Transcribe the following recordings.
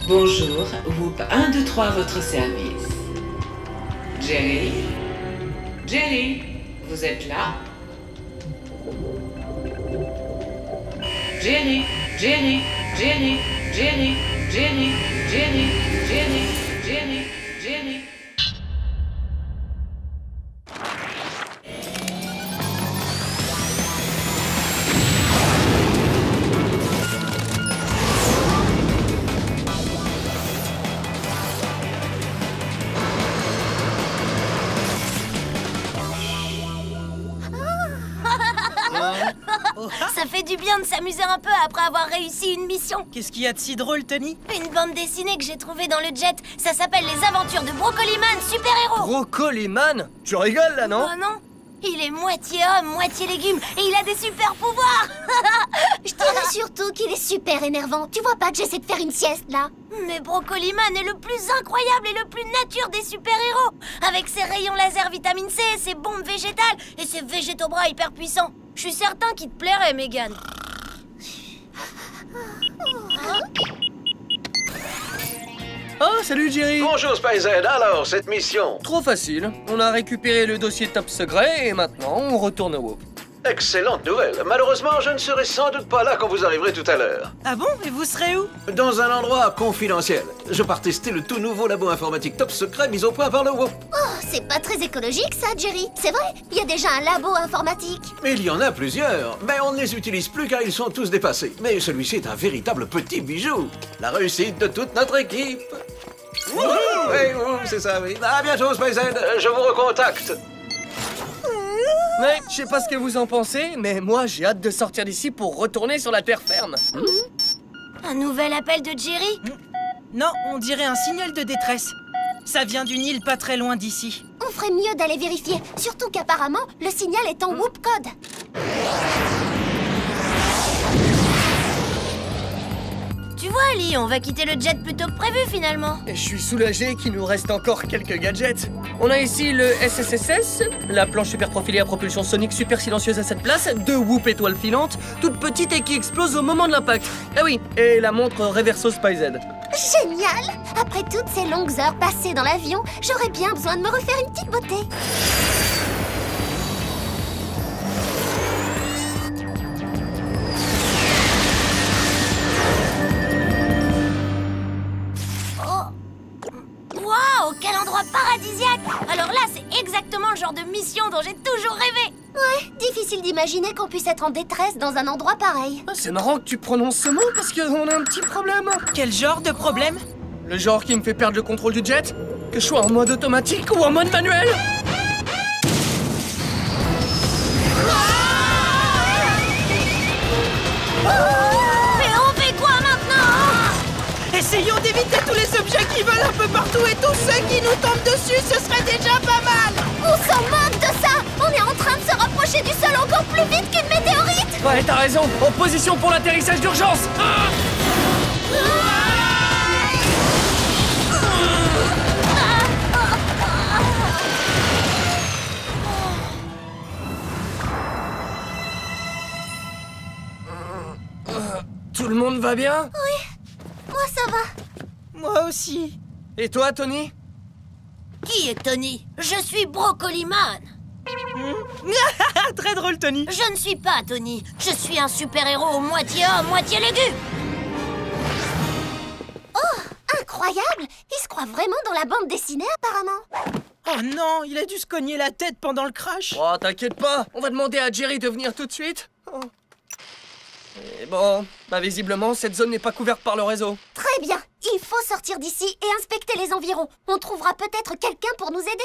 Bonjour, Whoop 1, 2, 3 à votre service. Jerry? Jerry, vous êtes là? Jerry, Jerry, Jerry, Jerry, Jerry, Jerry, Jerry, Jerry, Jerry. Ça fait du bien de s'amuser un peu après avoir réussi une mission. Qu'est-ce qu'il y a de si drôle, Tony? Une bande dessinée que j'ai trouvée dans le jet. Ça s'appelle Les Aventures de Brocoliman, super-héros. Brocoliman? Tu rigoles là, non? Oh non, il est moitié homme, moitié légume et il a des super pouvoirs. Je dirais surtout qu'il est super énervant. Tu vois pas que j'essaie de faire une sieste, là? Mais Brocoliman est le plus incroyable et le plus nature des super-héros. Avec ses rayons laser vitamine C, ses bombes végétales et ses végétobras hyper puissants. Je suis certain qu'il te plairait, Megan. Oh, salut Jerry! Bonjour SpiZed, alors, cette mission? Trop facile. On a récupéré le dossier top secret et maintenant on retourne au Whoop. Excellente nouvelle. Malheureusement, je ne serai sans doute pas là quand vous arriverez tout à l'heure. Ah bon? Et vous serez où? Dans un endroit confidentiel. Je pars tester le tout nouveau labo informatique top secret mis au point par le WOP. Oh, c'est pas très écologique, ça, Jerry. C'est vrai, il y a déjà un labo informatique. Mais il y en a plusieurs. Mais on ne les utilise plus car ils sont tous dépassés. Mais celui-ci est un véritable petit bijou. La réussite de toute notre équipe. Oui, c'est ça, oui. À bientôt, SpiZed. Je vous recontacte. Mais je sais pas ce que vous en pensez, mais moi j'ai hâte de sortir d'ici pour retourner sur la terre ferme. Un nouvel appel de Jerry? Non, on dirait un signal de détresse. Ça vient d'une île pas très loin d'ici. On ferait mieux d'aller vérifier. Surtout qu'apparemment, le signal est en Whoop code. Tu vois, Ali, on va quitter le jet plus tôt que prévu finalement. Et je suis soulagé qu'il nous reste encore quelques gadgets. On a ici le SSSS, la planche super profilée à propulsion sonique super silencieuse à 7 places, 2 Whoop étoiles filantes, toute petite et qui explose au moment de l'impact. Ah oui, et la montre Reverso SpiZed. Génial! Après toutes ces longues heures passées dans l'avion, j'aurais bien besoin de me refaire une petite beauté. Waouh, quel endroit paradisiaque! Alors là, c'est exactement le genre de mission dont j'ai toujours rêvé. Ouais, difficile d'imaginer qu'on puisse être en détresse dans un endroit pareil. Ah, c'est marrant que tu prononces ce mot parce qu'on a un petit problème. Quel genre de problème? Le genre qui me fait perdre le contrôle du jet? Que je sois en mode automatique ou en mode manuel? Mais on fait quoi maintenant? Essayons d'éviter tous les objets qui volent un peu partout et tous ceux qui nous tombent dessus, ce serait déjà pas mal. On s'en moque de ça! On est en train de se rapprocher du sol encore plus vite qu'une météorite! Ouais, t'as raison. En position pour l'atterrissage d'urgence. Tout le monde va bien? Moi, ça va. Moi aussi. Et toi, Tony? Qui est Tony? Je suis Brocoliman. Ah, très drôle, Tony. Je ne suis pas Tony. Je suis un super-héros moitié homme, moitié légume. Oh, incroyable! Il se croit vraiment dans la bande dessinée, apparemment. Oh non, il a dû se cogner la tête pendant le crash. Oh, t'inquiète pas. On va demander à Jerry de venir tout de suite. Oh. Et bon, bah visiblement, cette zone n'est pas couverte par le réseau. Très bien. Il faut sortir d'ici et inspecter les environs. On trouvera peut-être quelqu'un pour nous aider.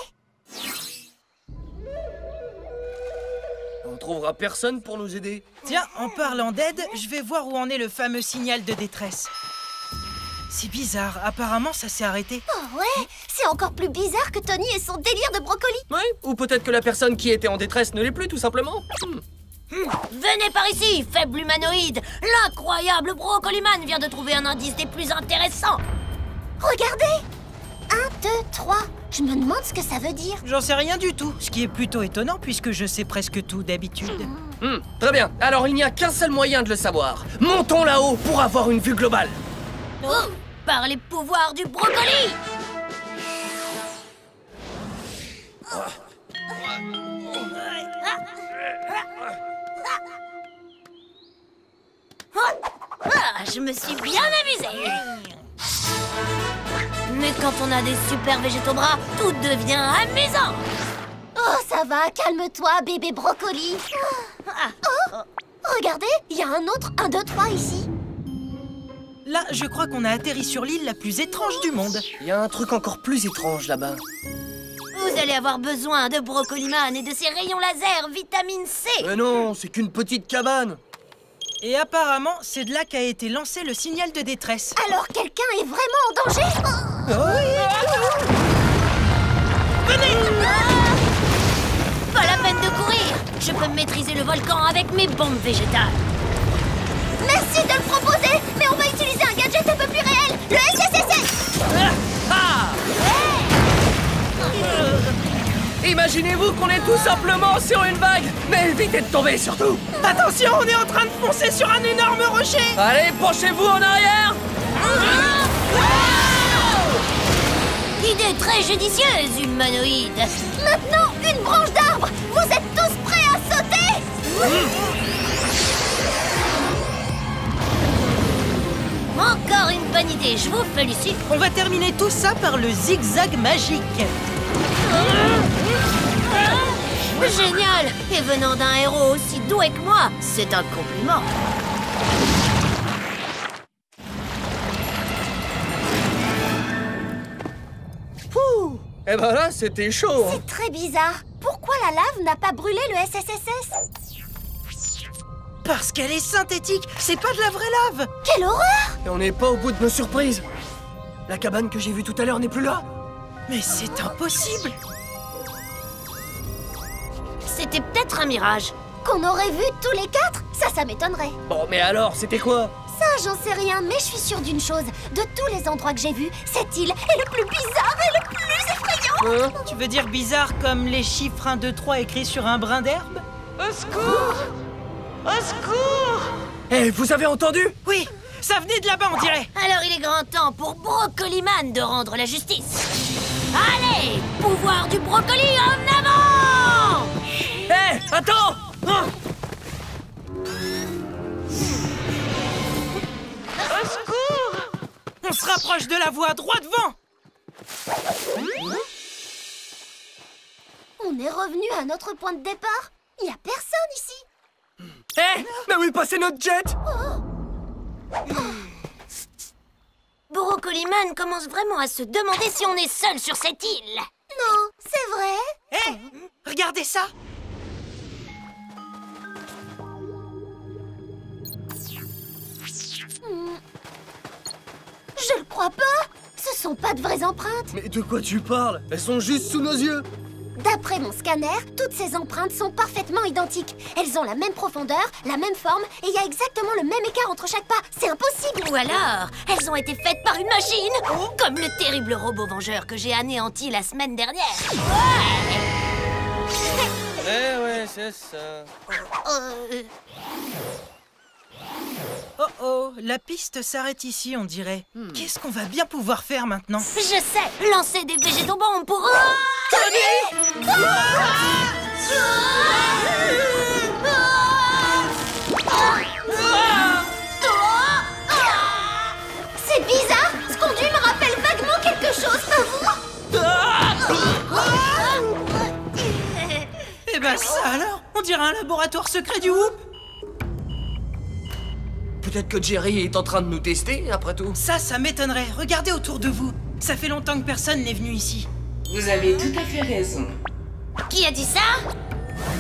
On trouvera personne pour nous aider. Tiens, en parlant d'aide, je vais voir où en est le fameux signal de détresse. C'est bizarre, apparemment ça s'est arrêté. Oh ouais, c'est encore plus bizarre que Tony et son délire de brocoli. Oui, ou peut-être que la personne qui était en détresse ne l'est plus, tout simplement. Venez par ici, faible humanoïde. L'incroyable Brocoliman vient de trouver un indice des plus intéressants. Regardez! 1, 2, 3. Je me demande ce que ça veut dire. J'en sais rien du tout, ce qui est plutôt étonnant puisque je sais presque tout d'habitude. Très bien, alors il n'y a qu'un seul moyen de le savoir. Montons là-haut pour avoir une vue globale. par les pouvoirs du brocoli. Je me suis bien amusée. Mais quand on a des super végétaux bras, tout devient amusant. Oh, ça va, calme-toi, bébé brocoli. Oh, regardez, il y a un autre 1, 2, 3 ici. Là, je crois qu'on a atterri sur l'île la plus étrange du monde. Il y a un truc encore plus étrange là-bas. Vous allez avoir besoin de Brocoliman et de ses rayons laser vitamine C. Mais non, c'est qu'une petite cabane. Et apparemment, c'est de là qu'a été lancé le signal de détresse. Alors quelqu'un est vraiment en danger? Venez! Pas la peine de courir. Je peux maîtriser le volcan avec mes bombes végétales. Merci de le proposer, mais on va utiliser un gadget un peu plus réel, le SSSS. Imaginez-vous qu'on est tout simplement sur une vague, mais évitez de tomber surtout. Attention, on est en train de foncer sur un énorme rocher. Allez, penchez-vous en arrière. Idée très judicieuse, humanoïde. Maintenant, une branche d'arbre. Vous êtes tous prêts à sauter? Encore une bonne idée, je vous félicite. On va terminer tout ça par le zigzag magique. Génial! Et venant d'un héros aussi doué que moi, c'est un compliment. Pouh. Eh ben là, c'était chaud. C'est très bizarre. Pourquoi la lave n'a pas brûlé le SSSS? Parce qu'elle est synthétique, c'est pas de la vraie lave. Quelle horreur! Et on n'est pas au bout de nos surprises. La cabane que j'ai vue tout à l'heure n'est plus là. Mais c'est impossible. C'était peut-être un mirage. Qu'on aurait vu tous les quatre? Ça m'étonnerait. Bon, mais alors, c'était quoi? Ça, j'en sais rien, mais je suis sûre d'une chose. De tous les endroits que j'ai vus, cette île est le plus bizarre et le plus effrayant. Tu veux dire bizarre comme les chiffres 1, 2, 3 écrits sur un brin d'herbe? Au secours! Au secours! Eh, vous avez entendu? Oui, ça venait de là-bas, on dirait. Alors il est grand temps pour Brocoliman de rendre la justice. Allez, pouvoir du brocoli en avant! Eh, attends! Au secours! On se rapproche de la voie, droit devant. On est revenu à notre point de départ. Il y a personne ici. Eh, mais où est passé notre jet? Brocoliman commence vraiment à se demander si on est seul sur cette île. Non, c'est vrai. Hé, regardez ça. Je le crois pas. Ce sont pas de vraies empreintes. Mais de quoi tu parles? Elles sont juste sous nos yeux. D'après mon scanner, toutes ces empreintes sont parfaitement identiques. Elles ont la même profondeur, la même forme, et il y a exactement le même écart entre chaque pas. C'est impossible. Ou alors, elles ont été faites par une machine, comme le terrible robot vengeur que j'ai anéanti la semaine dernière. Ouais, c'est ça. Oh oh, la piste s'arrête ici, on dirait. Qu'est-ce qu'on va bien pouvoir faire maintenant? Je sais, lancer des végétobombes pour... C'est bizarre. Ce conduit me rappelle vaguement quelque chose. Eh ben ça alors, on dirait un laboratoire secret du Whoop. Peut-être que Jerry est en train de nous tester, après tout. Ça m'étonnerait. Regardez autour de vous. Ça fait longtemps que personne n'est venu ici. Vous avez tout à fait raison. Qui a dit ça?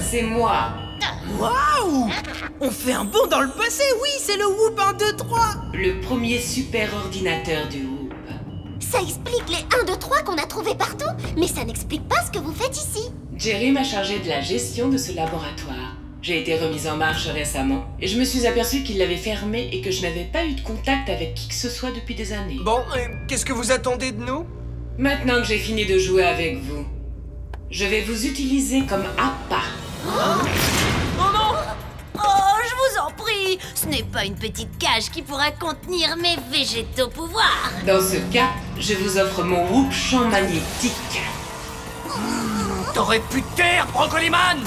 C'est moi. Waouh! On fait un bond dans le passé, oui, c'est le Whoop 1, 2, 3. Le premier super ordinateur du Whoop. Ça explique les 1, 2, 3 qu'on a trouvés partout, mais ça n'explique pas ce que vous faites ici. Jerry m'a chargé de la gestion de ce laboratoire. J'ai été remise en marche récemment et je me suis aperçue qu'il l'avait fermé et que je n'avais pas eu de contact avec qui que ce soit depuis des années. Bon, qu'est-ce que vous attendez de nous? Maintenant que j'ai fini de jouer avec vous, je vais vous utiliser comme appât. Oh, je vous en prie, Jerry, ce n'est pas une petite cage qui pourra contenir mes végétaux pouvoirs. Dans ce cas, je vous offre mon Whoop champ magnétique. T'aurais pu te taire, Brocoliman!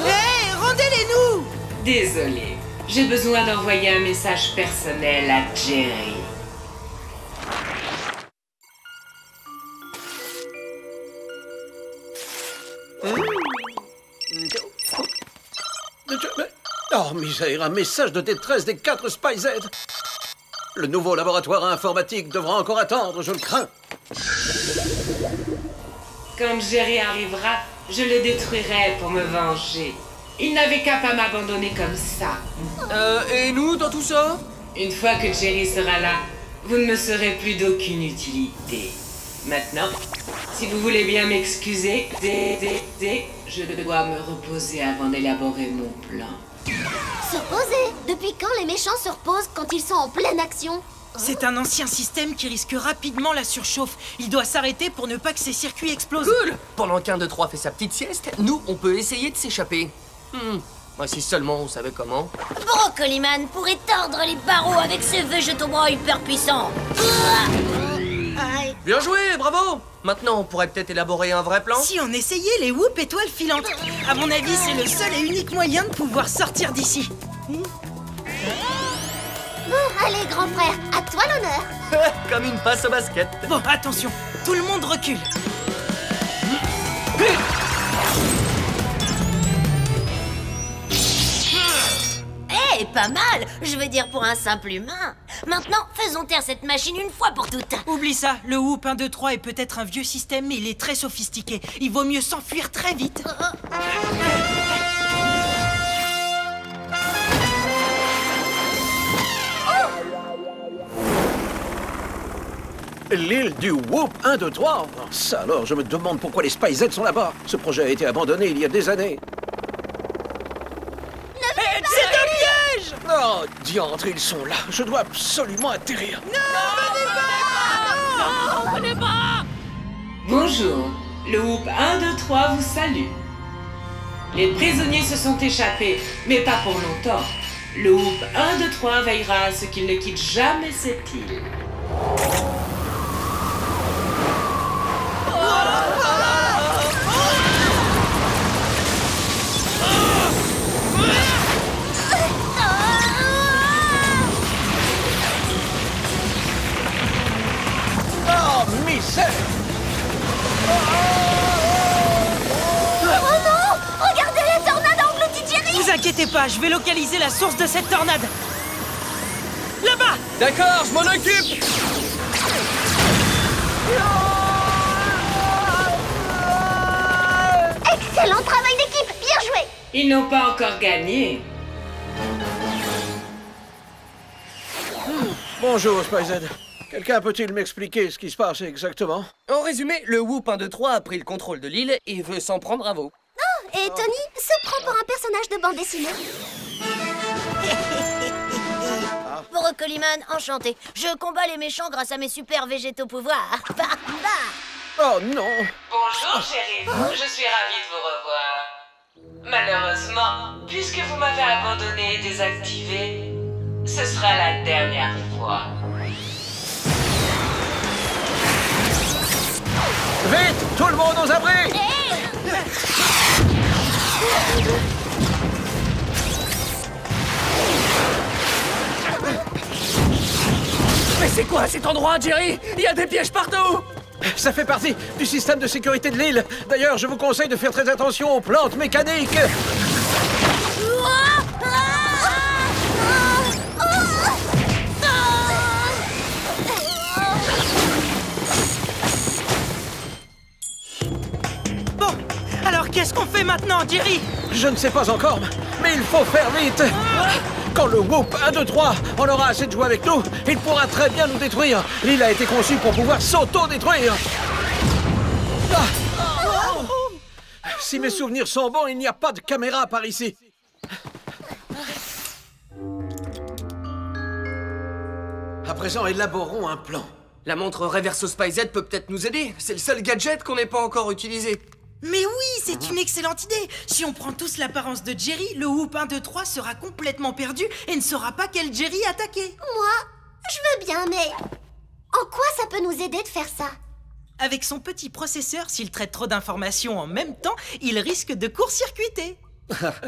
Hé, rendez-les-nous! Désolé, j'ai besoin d'envoyer un message personnel à Jerry. Oh, misère, un message de détresse des 4 Spy-Z. Le nouveau laboratoire informatique devra encore attendre, je le crains. Quand Jerry arrivera, je le détruirai pour me venger. Il n'avait qu'à pas m'abandonner comme ça. Et nous, dans tout ça? Une fois que Jerry sera là, vous ne me serez plus d'aucune utilité. Maintenant, si vous voulez bien m'excuser, je dois me reposer avant d'élaborer mon plan. Se reposer? Depuis quand les méchants se reposent quand ils sont en pleine action? C'est un ancien système qui risque rapidement la surchauffe. Il doit s'arrêter pour ne pas que ses circuits explosent. Cool! Pendant qu'un de 3 fait sa petite sieste, nous, on peut essayer de s'échapper. Si seulement on savait comment. Brocoliman pourrait tordre les barreaux avec ses végétaux bras hyper puissants. Bien joué, bravo! Maintenant, on pourrait peut-être élaborer un vrai plan? Si on essayait les Whoop étoiles filantes. À mon avis, c'est le seul et unique moyen de pouvoir sortir d'ici. Bon, allez, grand frère, à toi l'honneur. Comme une passe au basket. Bon, attention, tout le monde recule. Eh, pas mal. Je veux dire pour un simple humain. Maintenant, faisons taire cette machine une fois pour toutes. Oublie ça, le Whoop 1, 2, 3 est peut-être un vieux système, mais il est très sophistiqué. Il vaut mieux s'enfuir très vite. L'île du Whoop 1, 2, 3. Ça alors, je me demande pourquoi les Spy-Z sont là-bas. Ce projet a été abandonné il y a des années. C'est un piège! Oh, diantre, ils sont là. Je dois absolument atterrir. Bonjour, le Whoop 1, 2, 3 vous salue. Les prisonniers se sont échappés, mais pas pour longtemps. Le Whoop 1, 2, 3 veillera à ce qu'ils ne quittent jamais cette île. Oh, misère! Oh non! Regardez la tornade engloutit Jerry! Vous inquiétez pas, je vais localiser la source de cette tornade. Là-bas! D'accord, je m'en occupe! Excellent travail d'équipe! Bien joué! Ils n'ont pas encore gagné. Bonjour, Spy-Z. Quelqu'un peut-il m'expliquer ce qui se passe exactement? En résumé, le Whoop 1, 2, 3 a pris le contrôle de l'île et veut s'en prendre à vous. Et Tony se prend pour un personnage de bande dessinée. Brocoliman, enchanté. Je combats les méchants grâce à mes super végétaux pouvoirs. Bah, bah. Oh non! Bonjour, chérie. Je suis ravie de vous revoir. Malheureusement, puisque vous m'avez abandonné et désactivé, ce sera la dernière fois. Vite! Tout le monde aux abris! Mais c'est quoi cet endroit, Jerry? Il y a des pièges partout! Ça fait partie du système de sécurité de l'île. D'ailleurs, je vous conseille de faire très attention aux plantes mécaniques. Bon, alors qu'est-ce qu'on fait maintenant, Jerry? Je ne sais pas encore, mais il faut faire vite. Quand le Whoop 1, 2, 3 en aura assez de jouer avec nous, il pourra très bien nous détruire. L'île a été conçue pour pouvoir s'auto-détruire. Si mes souvenirs sont bons, il n'y a pas de caméra par ici. À présent, élaborons un plan. La montre Reverso Spy-Z peut peut-être nous aider. C'est le seul gadget qu'on n'ait pas encore utilisé. Mais oui, c'est une excellente idée. Si on prend tous l'apparence de Jerry, le Whoop 1, 2, 3 sera complètement perdu et ne saura pas quel Jerry attaquer. Moi, je veux bien, mais en quoi ça peut nous aider de faire ça? Avec son petit processeur, s'il traite trop d'informations en même temps, il risque de court-circuiter.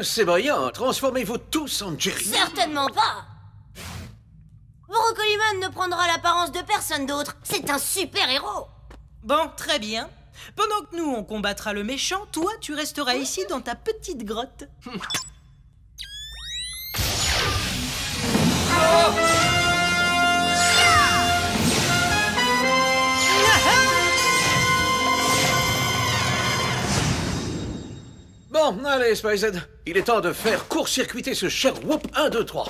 C'est brillant, transformez-vous tous en Jerry. Certainement pas. Brocoliman ne prendra l'apparence de personne d'autre. C'est un super-héros. Bon, très bien. Pendant que nous, on combattra le méchant, toi, tu resteras ici dans ta petite grotte. Bon, allez, Spiced. Il est temps de faire court-circuiter ce cher Whoop 1, 2, 3.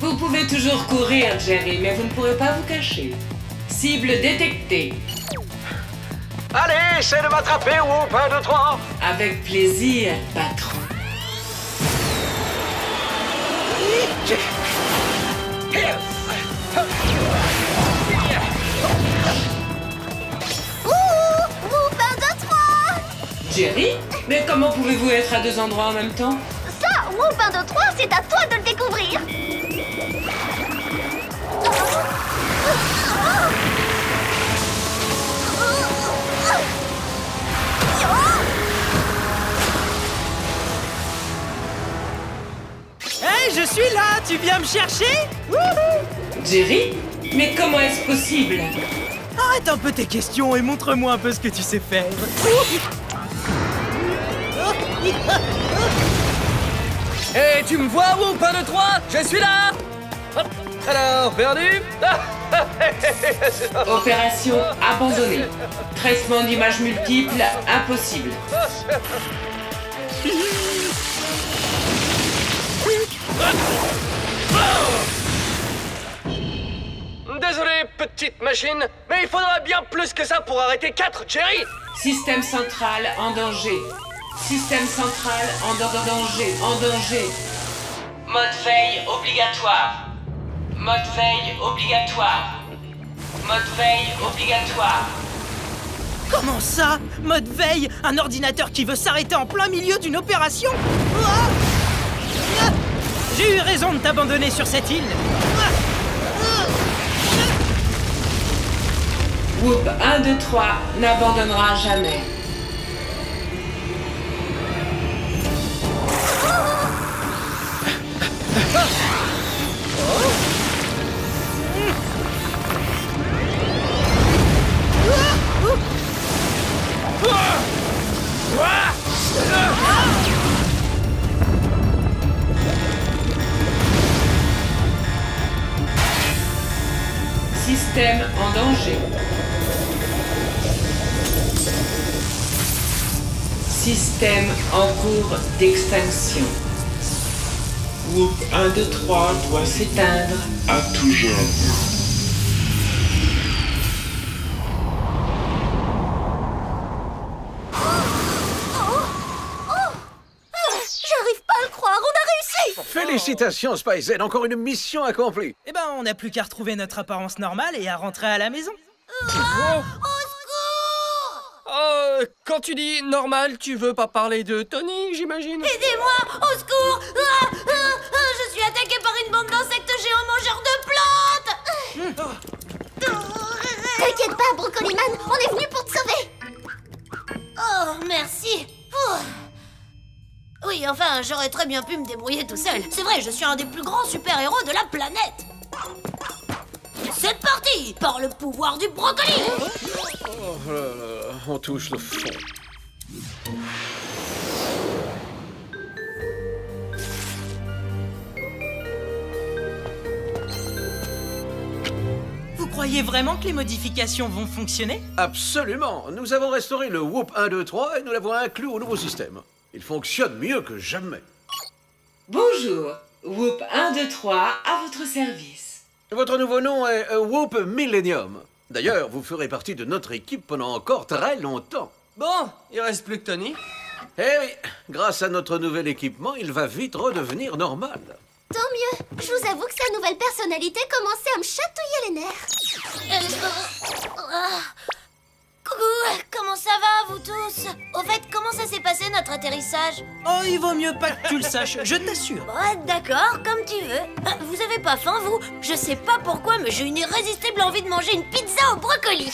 Vous pouvez toujours courir, Jerry, mais vous ne pourrez pas vous cacher. Cible détectée. Allez, c'est de m'attraper, Whoop 1, 2, 3. Avec plaisir, patron. Whoop 1, 2, 3. Jerry? Mais comment pouvez-vous être à deux endroits en même temps? Ça, Whoop 1, 2, 3, c'est à toi de le découvrir. Hey, je suis là. Tu viens me chercher? Wouhou! Jerry? Mais comment est-ce possible? Arrête un peu tes questions et montre-moi un peu ce que tu sais faire. Hé, tu me vois, Whoop 1, 2, 3? Je suis là. Hop. Alors, perdu? Opération abandonnée. Traitement d'images multiples impossible. Désolé, petite machine, mais il faudra bien plus que ça pour arrêter 4 Jerry. Système central en danger. Système central en danger. En danger. Mode veille obligatoire. Mode veille obligatoire. Mode veille obligatoire. Comment ça? Mode veille? Un ordinateur qui veut s'arrêter en plein milieu d'une opération? J'ai eu raison de t'abandonner sur cette île. Whoop 1, 2, 3 n'abandonnera jamais. Système en danger. Système en cours d'extinction. Whoop 1, 2, 3 doit s'éteindre à tout jamais. J'arrive pas à le croire, on a réussi. Félicitations, Spiced. Encore une mission accomplie. Eh ben, on n'a plus qu'à retrouver notre apparence normale et à rentrer à la maison. Quand tu dis normal, tu veux pas parler de Tony, j'imagine? Aidez-moi, au secours. Je suis attaquée par une bande d'insectes géants mangeurs de plantes. T'inquiète pas, Brocoliman, on est venu pour te sauver. Oh, merci. Oui, enfin, j'aurais très bien pu me débrouiller tout seul. C'est vrai, je suis un des plus grands super-héros de la planète. C'est parti, par le pouvoir du brocoli. Oh là là, on touche le fond. Vous croyez vraiment que les modifications vont fonctionner? Absolument. Nous avons restauré le Whoop 1, 2, 3 et nous l'avons inclus au nouveau système. Il fonctionne mieux que jamais. Bonjour, Whoop 1, 2, 3 à votre service. Votre nouveau nom est Whoop Millennium. D'ailleurs, vous ferez partie de notre équipe pendant encore très longtemps. Bon, il reste plus que Tony. Eh oui, grâce à notre nouvel équipement, il va vite redevenir normal. Tant mieux. Je vous avoue que sa nouvelle personnalité commençait à me chatouiller les nerfs. Coucou, comment ça va, vous tous? Au fait, comment ça s'est passé notre atterrissage? Oh, il vaut mieux pas que tu le saches, je t'assure. Ouais, d'accord, comme tu veux. Vous avez pas faim, vous? Je sais pas pourquoi, mais j'ai une irrésistible envie de manger une pizza au brocoli.